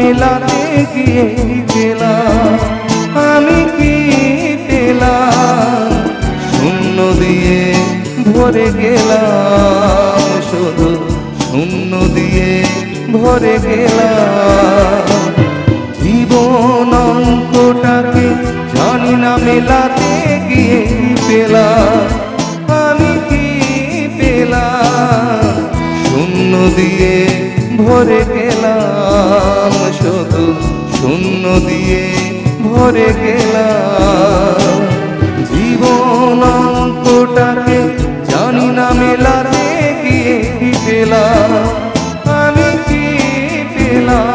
মেলাতে গিয়ে পেলাম, আমি কি পেলাম? শূন্য দিয়ে ভরে গেলাম, শুধু শূন্য দিয়ে ভরে গেলাম। জীবন অঙ্কটাকে জানি না মেলাতে গিয়ে পেলাম, আমি কি পেলাম? শূন্য দিয়ে ভরে গেলাম, শুধু শূন্য দিয়ে ভরে গেলাম। জীবন অঙ্কটাকে জানি না মেলাতে গিয়ে পেলাম, আমি কি পেলাম?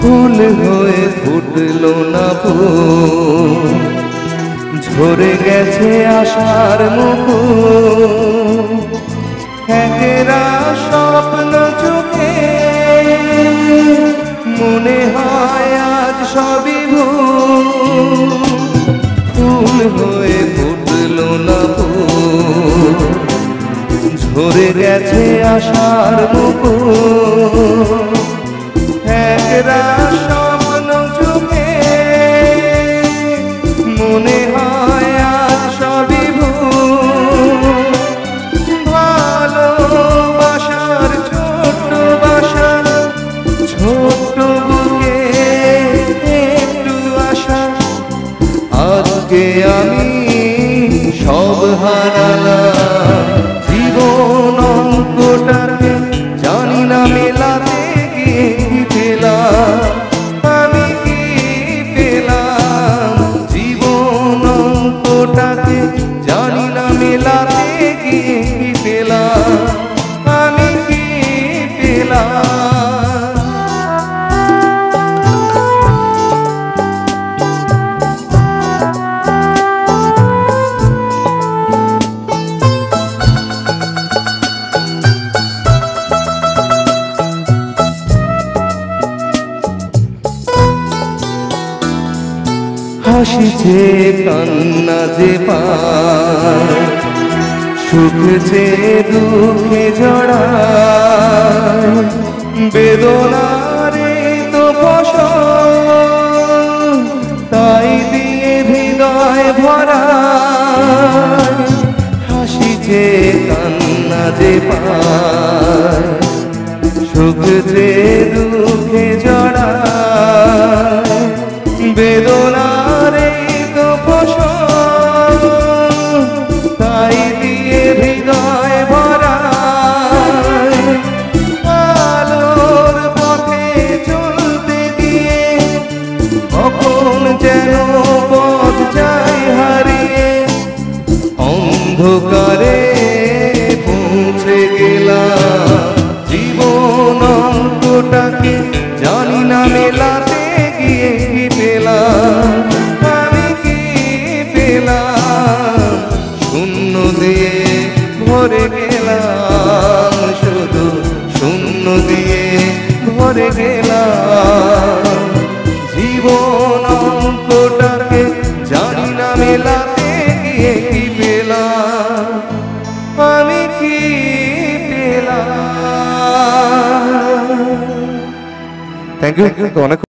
ফুল হয়ে ফুটলো না ফুল, ঝরে গেছে আশার মুকুল। একরা স্বপ্ন চোখে মনে হয় আজ সবই ভুল। ফুল হয়ে ফুটলো না ফুল, ঝরে গেছে আশার মুকুল। একরা স্বপ্ন চোখে মনে হয় আজ সবই ভুল। ভালোবাসার ছোট্ট বাসা, ছোট্ট বুকে একটু আশা। আজকে আমি সব হারালাম, জীবন অঙ্কটাকে জানি না মেলাতে গিয়ে পেলাম, আমি কি পেলাম? জীবন অঙ্কটাকে জানি না মেলাতে গিয়ে পেলাম, আমি কি পেলাম? হাসি যে কান্না যে পায়, সুখ যে দুঃখে জড়ায়। বেদনারে তো ফসল, তাই দিয়ে হৃদয় ভরায়। হাসি যে কান্না যে পায়, সুখ যে দুঃখে জড়ায়। বেদনারে তো ফসল, তাই দিয়ে হৃদয় ভরায়। আলোর পথে চলতে গিয়ে কখন যেন পথ যায় হারিয়ে। অন্ধকারে পৌঁছে গেলাম, জীবন অঙ্কটাকে জানি না মেলাতে গিয়ে পেলাম, আমি কি পেলাম? শূন্য দিয়ে ভরে গেলাম, শুধু শূন্য দিয়ে ভরে গেলাম। জীবন অঙ্কটাকে জানি না মেলাতে গিয়ে পেলাম, আমি কি পেলাম? Thank you. অনেক